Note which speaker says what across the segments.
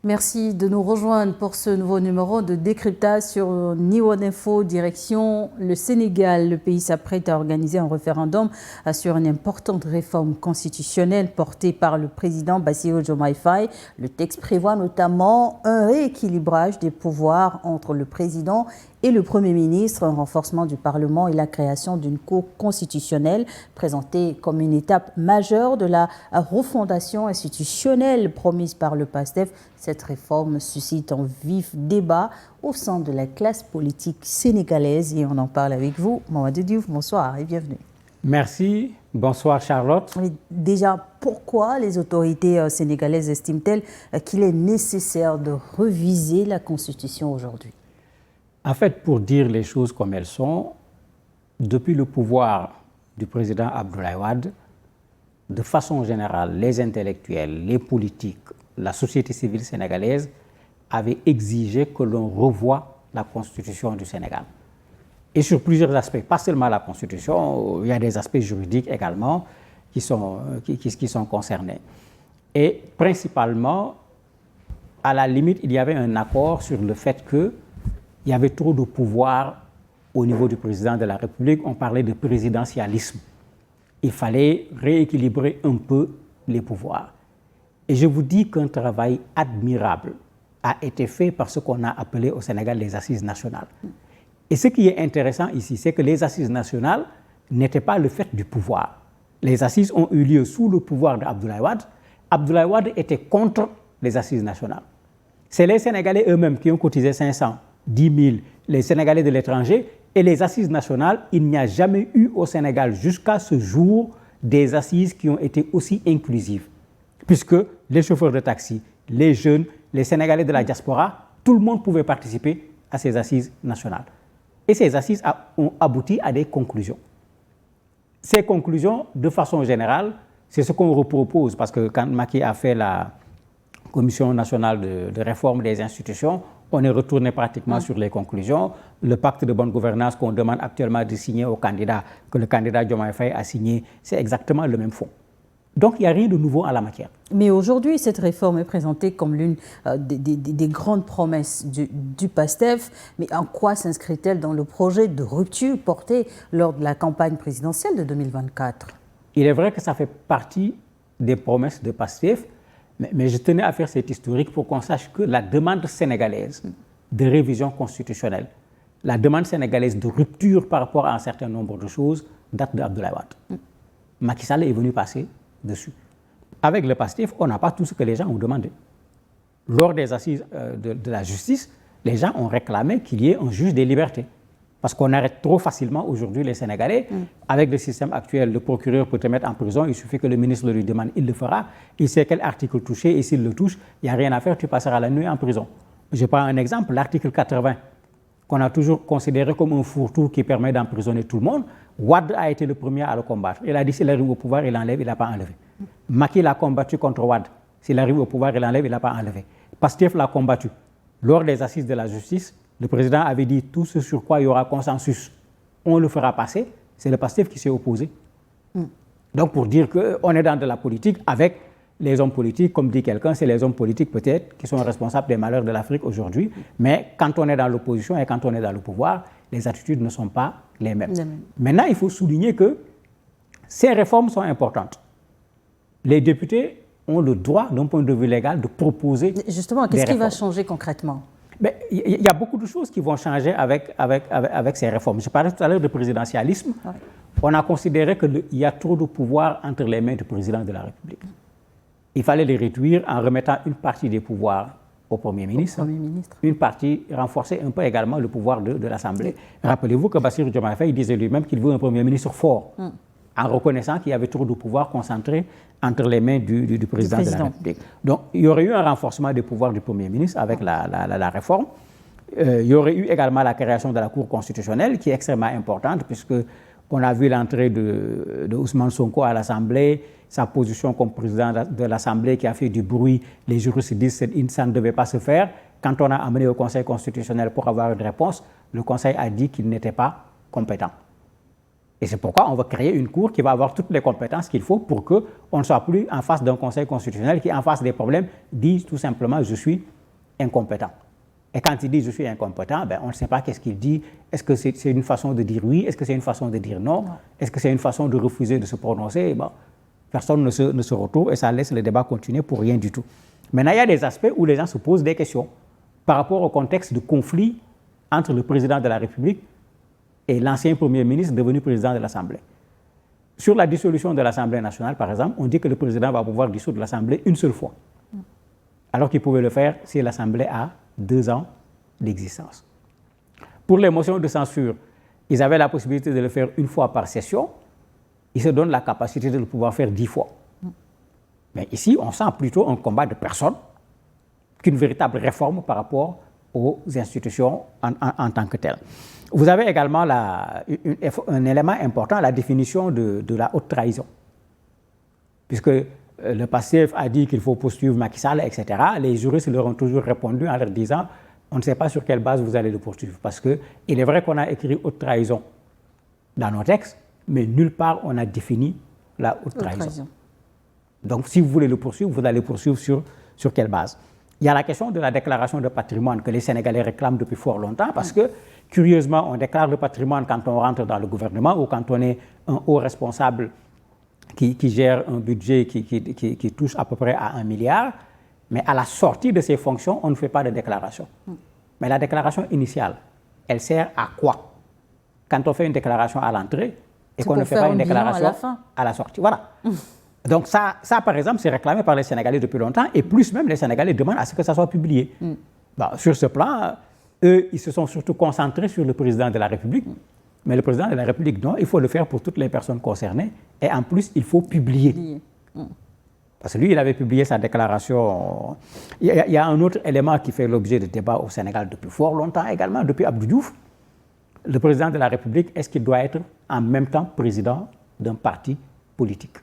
Speaker 1: Merci de nous rejoindre pour ce nouveau numéro de décryptage sur Nihon Info, direction le Sénégal. Le pays s'apprête à organiser un référendum sur une importante réforme constitutionnelle portée par le président Bassirou Diomaye Faye. Le texte prévoit notamment un rééquilibrage des pouvoirs entre le président et le Premier ministre, un renforcement du Parlement et la création d'une Cour constitutionnelle présentée comme une étape majeure de la refondation institutionnelle promise par le PASTEF. Cette réforme suscite un vif débat au sein de la classe politique sénégalaise et on en parle avec vous. Mamadou Diouf, bonsoir et bienvenue.
Speaker 2: Merci, bonsoir Charlotte.
Speaker 1: Déjà, pourquoi les autorités sénégalaises estiment-elles qu'il est nécessaire de reviser la Constitution aujourd'hui?
Speaker 2: En fait, pour dire les choses comme elles sont, depuis le pouvoir du président Abdoulaye Wade, de façon générale, les intellectuels, les politiques, la société civile sénégalaise avaient exigé que l'on revoie la Constitution du Sénégal. Et sur plusieurs aspects, pas seulement la Constitution, il y a des aspects juridiques également qui sont concernés. Et principalement, à la limite, il y avait un accord sur le fait qu'il y avait trop de pouvoir au niveau du président de la République. On parlait de présidentialisme. Il fallait rééquilibrer un peu les pouvoirs. Et je vous dis qu'un travail admirable a été fait par ce qu'on a appelé au Sénégal les assises nationales. Et ce qui est intéressant ici, c'est que les assises nationales n'étaient pas le fait du pouvoir. Les assises ont eu lieu sous le pouvoir d'Abdoulaye Wade. Abdoulaye Wade était contre les assises nationales. C'est les Sénégalais eux-mêmes qui ont cotisé 500, 10 000, les Sénégalais de l'étranger, et les assises nationales, il n'y a jamais eu au Sénégal jusqu'à ce jour des assises qui ont été aussi inclusives. Puisque les chauffeurs de taxi, les jeunes, les Sénégalais de la diaspora, tout le monde pouvait participer à ces assises nationales. Et ces assises ont abouti à des conclusions. Ces conclusions, de façon générale, c'est ce qu'on repropose, parce que quand Macky a fait la Commission nationale de réforme des institutions, on est retourné pratiquement sur les conclusions. Le pacte de bonne gouvernance qu'on demande actuellement de signer aux candidats, que le candidat Diomaye Faye a signé, c'est exactement le même fond. Donc, il n'y a rien de nouveau en la matière.
Speaker 1: Mais aujourd'hui, cette réforme est présentée comme l'une des grandes promesses du PASTEF. Mais en quoi s'inscrit-elle dans le projet de rupture porté lors de la campagne présidentielle de 2024?
Speaker 2: Il est vrai que ça fait partie des promesses de PASTEF, mais je tenais à faire cet historique pour qu'on sache que la demande sénégalaise de révision constitutionnelle, la demande sénégalaise de rupture par rapport à un certain nombre de choses date d'Abdoulaye Wade. Macky Sall est venu passer dessus. Avec le PASTEF, on n'a pas tout ce que les gens ont demandé. Lors des assises de la justice, les gens ont réclamé qu'il y ait un juge des libertés. Parce qu'on arrête trop facilement aujourd'hui les Sénégalais. Avec le système actuel, le procureur peut te mettre en prison, il suffit que le ministre le lui demande, il le fera. Il sait quel article toucher et s'il le touche, il n'y a rien à faire, tu passeras la nuit en prison. Je prends un exemple, l'article 80, qu'on a toujours considéré comme un fourre-tout qui permet d'emprisonner tout le monde. Wade a été le premier à le combattre. Il a dit s'il arrive au pouvoir, il enlève, il n'a pas enlevé. Macky l'a combattu contre Wade. S'il arrive au pouvoir, il enlève, il n'a pas enlevé. Pastef l'a combattu. Lors des assises de la justice, le président avait dit tout ce sur quoi il y aura consensus, on le fera passer. C'est le Pastef qui s'est opposé. Donc pour dire qu'on est dans de la politique avec les hommes politiques, comme dit quelqu'un, c'est les hommes politiques peut-être qui sont responsables des malheurs de l'Afrique aujourd'hui. Mais quand on est dans l'opposition et quand on est dans le pouvoir, les attitudes ne sont pas les mêmes. Maintenant, il faut souligner que ces réformes sont importantes. Les députés ont le droit, d'un point de vue légal, de proposer.
Speaker 1: Justement, qu'est-ce qui va changer concrètement?
Speaker 2: Il y a beaucoup de choses qui vont changer avec ces réformes. Je parlais tout à l'heure de présidentialisme. Ouais. On a considéré qu'il y a trop de pouvoir entre les mains du président de la République. Il fallait les réduire en remettant une partie des pouvoirs au Premier ministre. Une partie, renforcer un peu également le pouvoir de l'Assemblée. Rappelez-vous que Bassirou Diomaye Faye disait lui-même qu'il veut un Premier ministre fort, en reconnaissant qu'il y avait trop de pouvoir concentré entre les mains du président de la République. Donc, il y aurait eu un renforcement des pouvoirs du Premier ministre avec la réforme. Il y aurait eu également la création de la Cour constitutionnelle, qui est extrêmement importante, puisqu'on a vu l'entrée de Ousmane Sonko à l'Assemblée, sa position comme président de l'Assemblée qui a fait du bruit. Les juristes disent que ça ne devait pas se faire. Quand on a amené au Conseil constitutionnel pour avoir une réponse, le Conseil a dit qu'il n'était pas compétent. Et c'est pourquoi on va créer une cour qui va avoir toutes les compétences qu'il faut pour qu'on ne soit plus en face d'un Conseil constitutionnel qui, en face des problèmes, dit tout simplement « je suis incompétent. Et quand il dit je suis incompétent, ben, on ne sait pas qu'est-ce qu'il dit. Est-ce que c'est une façon de dire oui? Est-ce que c'est une façon de dire non? Est-ce que c'est une façon de refuser de se prononcer? Bon, personne ne se retrouve et ça laisse le débat continuer pour rien du tout. Maintenant, il y a des aspects où les gens se posent des questions par rapport au contexte de conflit entre le président de la République et l'ancien Premier ministre devenu président de l'Assemblée. Sur la dissolution de l'Assemblée nationale, par exemple, on dit que le président va pouvoir dissoudre l'Assemblée une seule fois, alors qu'il pouvait le faire si l'Assemblée a 2 ans d'existence. Pour les motions de censure, ils avaient la possibilité de le faire une fois par session. Ils se donnent la capacité de le pouvoir faire 10 fois. Mais ici, on sent plutôt un combat de personnes qu'une véritable réforme par rapport aux institutions en tant que telles. Vous avez également un élément important, la définition de la haute trahison. Puisque le PASTEF a dit qu'il faut poursuivre Macky Sall, etc. Les juristes leur ont toujours répondu en leur disant on ne sait pas sur quelle base vous allez le poursuivre. Parce qu'il est vrai qu'on a écrit haute trahison dans nos textes, mais nulle part on a défini la haute trahison. Donc si vous voulez le poursuivre, vous allez le poursuivre sur quelle base? Il y a la question de la déclaration de patrimoine que les Sénégalais réclament depuis fort longtemps parce que, curieusement, on déclare le patrimoine quand on rentre dans le gouvernement ou quand on est un haut responsable qui gère un budget qui touche à peu près à 1 milliard, mais à la sortie de ses fonctions, on ne fait pas de déclaration. Mais la déclaration initiale, elle sert à quoi? Quand on fait une déclaration à l'entrée et qu'on ne fait pas une déclaration à la sortie. Voilà. Donc ça, par exemple, c'est réclamé par les Sénégalais depuis longtemps et plus même les Sénégalais demandent à ce que ça soit publié. Bon, sur ce plan, eux, ils se sont surtout concentrés sur le président de la République. Mais le président de la République, non, il faut le faire pour toutes les personnes concernées et en plus, il faut publier. Parce que lui, il avait publié sa déclaration. Il y a un autre élément qui fait l'objet de débat au Sénégal depuis fort longtemps également, depuis Abdou Diouf. Le président de la République, est-ce qu'il doit être en même temps président d'un parti politique?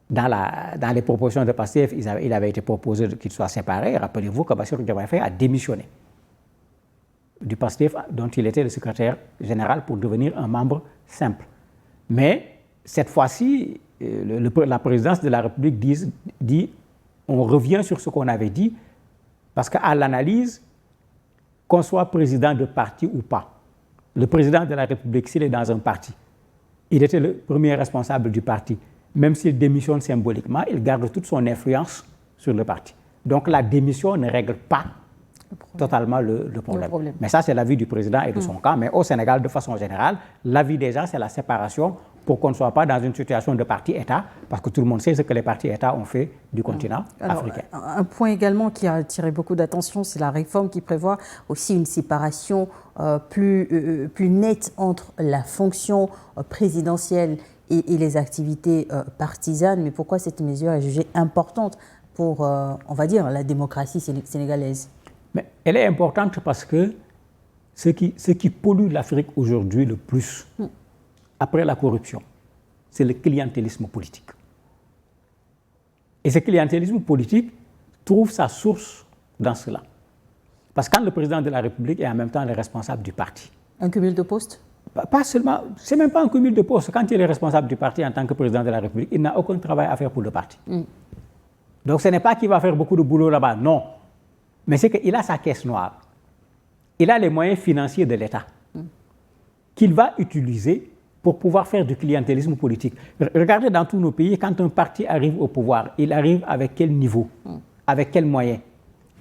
Speaker 2: Dans les propositions de PASTEF, il avait été proposé qu'il soit séparé. Rappelez-vous que Bassirou Diomaye Faye a démissionné du PASTEF dont il était le secrétaire général pour devenir un membre simple. Mais cette fois-ci, la présidence de la République dit on revient sur ce qu'on avait dit parce qu'à l'analyse, qu'on soit président de parti ou pas, le président de la République, s'il est dans un parti, il était le premier responsable du parti. Même s'il démissionne symboliquement, il garde toute son influence sur le parti. Donc la démission ne règle pas totalement le problème. Mais ça, c'est l'avis du président et de son camp. Mais au Sénégal, de façon générale, l'avis des gens, c'est la séparation pour qu'on ne soit pas dans une situation de parti-État, parce que tout le monde sait ce que les partis-États ont fait du continent africain.
Speaker 1: Un point également qui a attiré beaucoup d'attention, c'est la réforme qui prévoit aussi une séparation plus nette entre la fonction présidentielle et les activités partisanes. Mais pourquoi cette mesure est jugée importante pour, on va dire, la démocratie sénégalaise?
Speaker 2: Mais elle est importante parce que ce qui pollue l'Afrique aujourd'hui le plus, après la corruption, c'est le clientélisme politique. Et ce clientélisme politique trouve sa source dans cela. Parce que quand le président de la République est en même temps le responsable du parti.
Speaker 1: Un cumul de postes?
Speaker 2: Pas seulement, c'est même pas un cumul de postes. Quand il est responsable du parti en tant que président de la République, il n'a aucun travail à faire pour le parti. Donc ce n'est pas qu'il va faire beaucoup de boulot là-bas, non. Mais c'est qu'il a sa caisse noire. Il a les moyens financiers de l'État qu'il va utiliser pour pouvoir faire du clientélisme politique. Regardez dans tous nos pays, quand un parti arrive au pouvoir, il arrive avec quel niveau, avec quels moyens.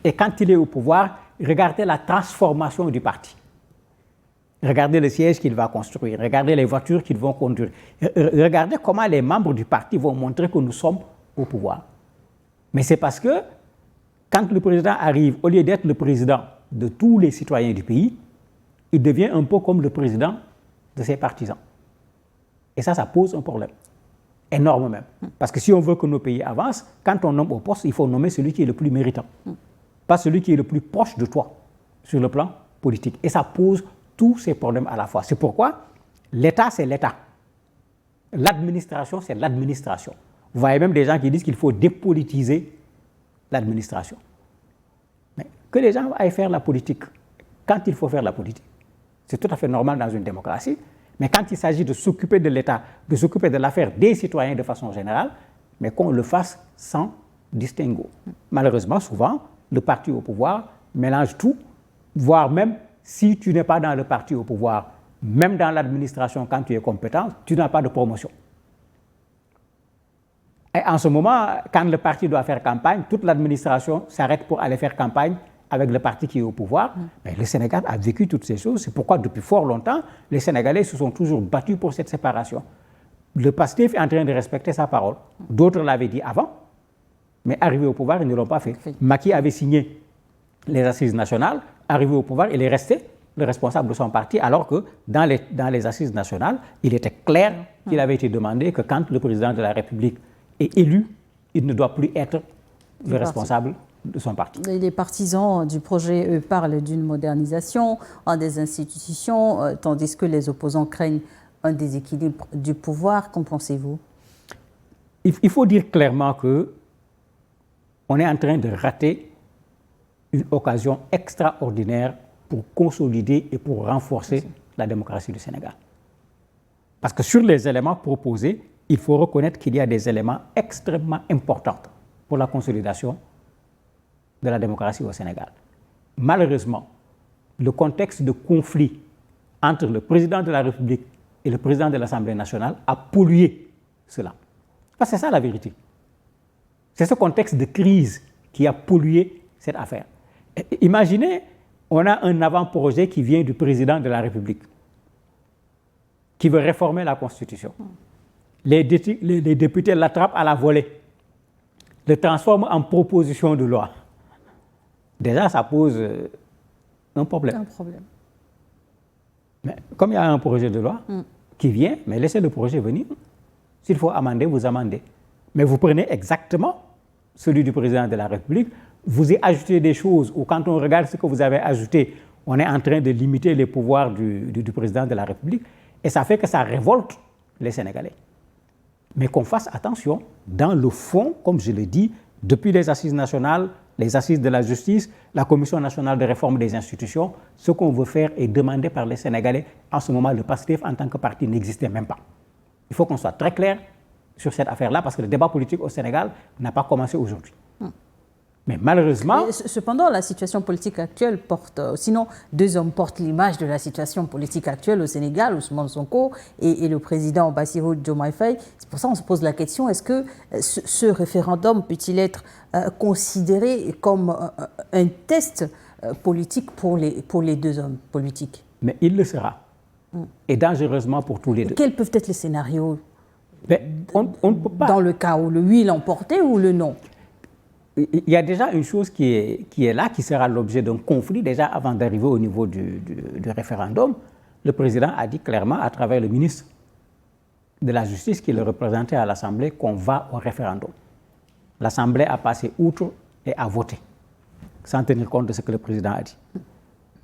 Speaker 2: Et quand il est au pouvoir, regardez la transformation du parti. Regardez le siège qu'il va construire, regardez les voitures qu'ils vont conduire. Regardez comment les membres du parti vont montrer que nous sommes au pouvoir. Mais c'est parce que quand le président arrive, au lieu d'être le président de tous les citoyens du pays, il devient un peu comme le président de ses partisans. Et ça pose un problème. Énorme même. Parce que si on veut que nos pays avancent, quand on nomme au poste, il faut nommer celui qui est le plus méritant. Pas celui qui est le plus proche de toi sur le plan politique. Et ça pose tous ces problèmes à la fois. C'est pourquoi l'État, c'est l'État. L'administration, c'est l'administration. Vous voyez même des gens qui disent qu'il faut dépolitiser l'administration. Mais que les gens aillent faire la politique quand il faut faire la politique, c'est tout à fait normal dans une démocratie. Mais quand il s'agit de s'occuper de l'État, de s'occuper de l'affaire des citoyens de façon générale, mais qu'on le fasse sans distinguo. Malheureusement, souvent, le parti au pouvoir, mélange tout, voire même si tu n'es pas dans le parti au pouvoir, même dans l'administration, quand tu es compétent, tu n'as pas de promotion. Et en ce moment, quand le parti doit faire campagne, toute l'administration s'arrête pour aller faire campagne avec le parti qui est au pouvoir. Mais le Sénégal a vécu toutes ces choses. C'est pourquoi, depuis fort longtemps, les Sénégalais se sont toujours battus pour cette séparation. Le PASTEF est en train de respecter sa parole. D'autres l'avaient dit avant, mais arrivé au pouvoir, ils ne l'ont pas fait. Macky avait signé les assises nationales. Arrivé au pouvoir, il est resté le responsable de son parti, alors que dans les assises nationales, il était clair qu'il avait été demandé que quand le président de la République est élu, il ne doit plus être le responsable de son parti.
Speaker 1: Les partisans du projet, eux, parlent d'une modernisation des institutions, tandis que les opposants craignent un déséquilibre du pouvoir. Qu'en pensez-vous?
Speaker 2: Il faut dire clairement qu'on est en train de rater une occasion extraordinaire pour consolider et pour renforcer la démocratie du Sénégal. Parce que sur les éléments proposés, il faut reconnaître qu'il y a des éléments extrêmement importants pour la consolidation de la démocratie au Sénégal. Malheureusement, le contexte de conflit entre le président de la République et le président de l'Assemblée nationale a pollué cela. Parce que c'est ça la vérité. C'est ce contexte de crise qui a pollué cette affaire. Imaginez, on a un avant-projet qui vient du président de la République, qui veut réformer la Constitution. Les députés l'attrapent à la volée, le transforment en proposition de loi. Déjà, ça pose un problème. Mais comme il y a un projet de loi qui vient, mais laissez le projet venir. S'il faut amender, vous amendez. Mais vous prenez exactement celui du président de la République, vous y ajoutez des choses, ou quand on regarde ce que vous avez ajouté, on est en train de limiter les pouvoirs du président de la République, et ça fait que ça révolte les Sénégalais. Mais qu'on fasse attention, dans le fond, comme je l'ai dit, depuis les assises nationales, les assises de la justice, la Commission nationale de réforme des institutions, ce qu'on veut faire est demandé par les Sénégalais. En ce moment, le PASTEF, en tant que parti, n'existait même pas. Il faut qu'on soit très clair sur cette affaire-là, parce que le débat politique au Sénégal n'a pas commencé aujourd'hui. Mais malheureusement...
Speaker 1: Cependant, la situation politique actuelle porte... sinon, deux hommes portent l'image de la situation politique actuelle au Sénégal, Ousmane Sonko et le président Bassirou Diomaye Faye. C'est pour ça qu'on se pose la question, est-ce que ce référendum peut-il être considéré comme un test politique pour les deux hommes politiques?
Speaker 2: Mais il le sera. Et dangereusement pour tous les deux.
Speaker 1: Quels peuvent être les scénarios?
Speaker 2: On ne peut pas...
Speaker 1: Dans le cas où le oui l'emportait ou le non?
Speaker 2: Il y a déjà une chose qui est là, qui sera l'objet d'un conflit, déjà avant d'arriver au niveau du référendum. Le président a dit clairement, à travers le ministre de la Justice qui le représentait à l'Assemblée, qu'on va au référendum. L'Assemblée a passé outre et a voté, sans tenir compte de ce que le président a dit.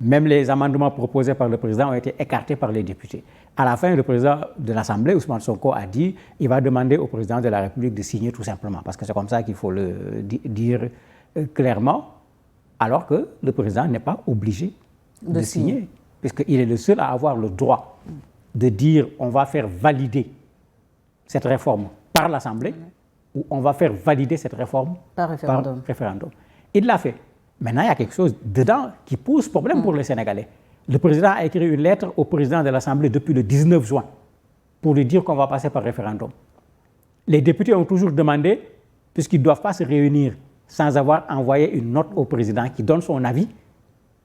Speaker 2: Même les amendements proposés par le président ont été écartés par les députés. À la fin, le président de l'Assemblée, Ousmane Sonko, a dit qu'il va demander au président de la République de signer tout simplement, parce que c'est comme ça qu'il faut le dire clairement, alors que le président n'est pas obligé de signer, puisqu'il est le seul à avoir le droit de dire on va faire valider cette réforme par l'Assemblée ou on va faire valider cette réforme par référendum. Il l'a fait. Maintenant, il y a quelque chose dedans qui pose problème pour les Sénégalais. Le président a écrit une lettre au président de l'Assemblée depuis le 19 juin pour lui dire qu'on va passer par référendum. Les députés ont toujours demandé, puisqu'ils ne doivent pas se réunir sans avoir envoyé une note au président qui donne son avis,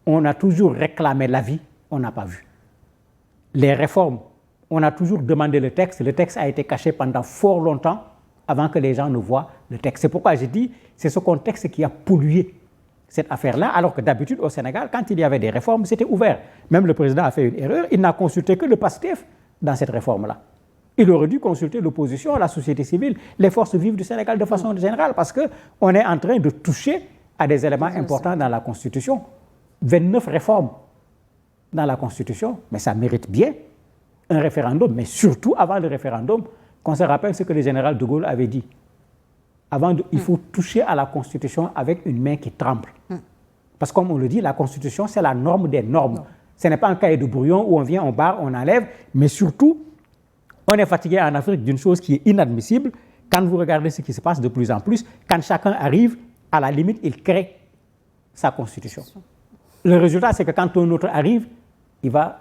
Speaker 2: on a toujours réclamé l'avis, on n'a pas vu. Les réformes, on a toujours demandé le texte a été caché pendant fort longtemps avant que les gens ne voient le texte. C'est pourquoi j'ai dit, c'est ce contexte qui a pollué cette affaire-là, alors que d'habitude au Sénégal, quand il y avait des réformes, c'était ouvert. Même le président a fait une erreur, il n'a consulté que le PASTEF dans cette réforme-là. Il aurait dû consulter l'opposition, la société civile, les forces vives du Sénégal de façon générale, parce qu'on est en train de toucher à des éléments importants dans la Constitution. 29 réformes dans la Constitution, mais ça mérite bien un référendum, mais surtout avant le référendum, qu'on se rappelle ce que le général de Gaulle avait dit. Il faut toucher à la Constitution avec une main qui tremble. Parce que comme on le dit, la Constitution, c'est la norme des normes. Ce n'est pas un cahier de brouillon où on vient, on barre, on enlève, mais surtout, on est fatigué en Afrique d'une chose qui est inadmissible. Quand vous regardez ce qui se passe de plus en plus, quand chacun arrive, à la limite, il crée sa constitution. Le résultat, c'est que quand un autre arrive, il va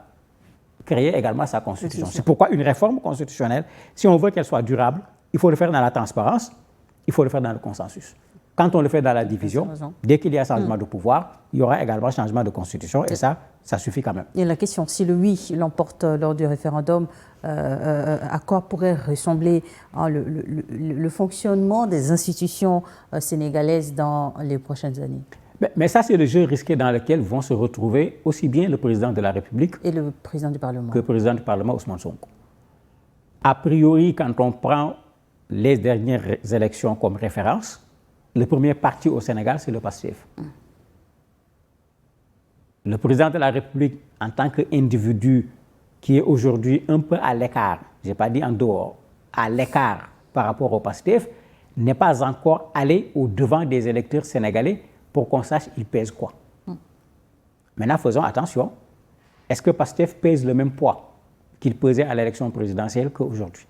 Speaker 2: créer également sa constitution. C'est pourquoi une réforme constitutionnelle, si on veut qu'elle soit durable, il faut le faire dans la transparence, il faut le faire dans le consensus. Quand on le fait dans la division, dès qu'il y a changement de pouvoir, il y aura également changement de constitution et ça suffit quand même.
Speaker 1: Et la question, si le oui l'emporte lors du référendum, à quoi pourrait ressembler le fonctionnement des institutions sénégalaises dans les prochaines années?
Speaker 2: Mais ça, c'est le jeu risqué dans lequel vont se retrouver aussi bien le président de la République
Speaker 1: et le président du Parlement.
Speaker 2: Que le président du Parlement, Ousmane Sonko. A priori, quand on prend les dernières élections comme référence, le premier parti au Sénégal, c'est le PASTEF. Le président de la République, en tant qu'individu qui est aujourd'hui un peu à l'écart, je n'ai pas dit en dehors, à l'écart par rapport au PASTEF, n'est pas encore allé au-devant des électeurs sénégalais pour qu'on sache il pèse quoi. Maintenant, faisons attention. Est-ce que PASTEF pèse le même poids qu'il pesait à l'élection présidentielle qu'aujourd'hui?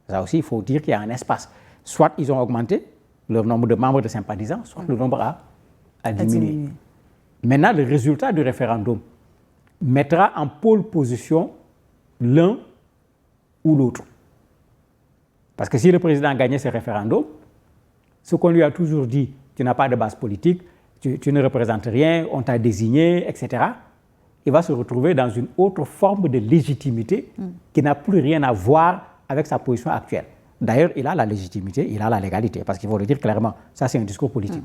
Speaker 2: Ça aussi, il faut dire qu'il y a un espace. Soit ils ont augmenté le nombre de membres de sympathisants, soit le nombre a diminué. Maintenant, le résultat du référendum mettra en pôle position l'un ou l'autre. Parce que si le président gagnait ce référendum, ce qu'on lui a toujours dit, tu n'as pas de base politique, tu ne représentes rien, on t'a désigné, etc., il va se retrouver dans une autre forme de légitimité qui n'a plus rien à voir avec sa position actuelle. D'ailleurs, il a la légitimité, il a la légalité, parce qu'il faut le dire clairement, ça c'est un discours politique.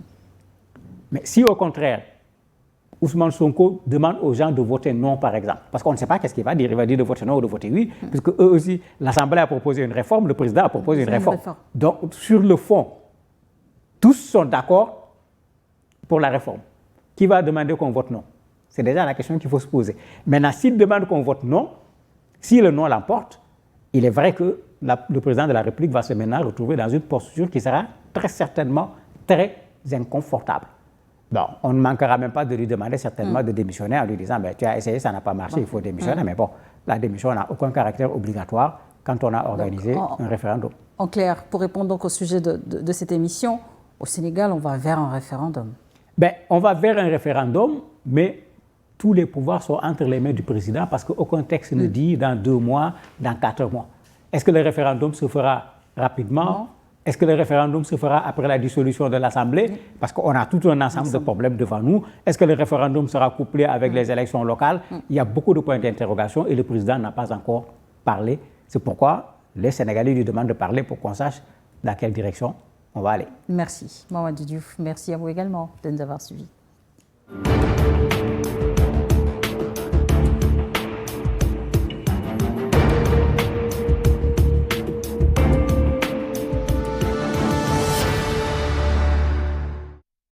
Speaker 2: Mais si au contraire, Ousmane Sonko demande aux gens de voter non, par exemple, parce qu'on ne sait pas qu'est-ce qu'il va dire, il va dire de voter non ou de voter oui, puisque eux aussi, l'Assemblée a proposé une réforme, le président a proposé une réforme. Donc, sur le fond, tous sont d'accord pour la réforme. Qui va demander qu'on vote non? C'est déjà la question qu'il faut se poser. Maintenant, s'il demande qu'on vote non, si le non l'emporte, il est vrai que le président de la République va se maintenant retrouver dans une posture qui sera très certainement très inconfortable. Bon, on ne manquera même pas de lui demander certainement de démissionner en lui disant « tu as essayé, ça n'a pas marché, il faut démissionner ». Mais bon, la démission n'a aucun caractère obligatoire quand on a organisé un référendum.
Speaker 1: En clair, pour répondre donc au sujet de cette émission, au Sénégal, on va vers un référendum.
Speaker 2: On va vers un référendum, mais tous les pouvoirs sont entre les mains du président parce qu'aucun texte ne dit dans 2 mois, dans 4 mois. Est-ce que le référendum se fera rapidement? Est-ce que le référendum se fera après la dissolution de l'Assemblée? Parce qu'on a tout un ensemble de problèmes devant nous. Est-ce que le référendum sera couplé avec les élections locales? Il y a beaucoup de points d'interrogation et le président n'a pas encore parlé. C'est pourquoi les Sénégalais lui demandent de parler pour qu'on sache dans quelle direction on va aller.
Speaker 1: Merci. Mamadou Diouf, merci à vous également de nous avoir suivis.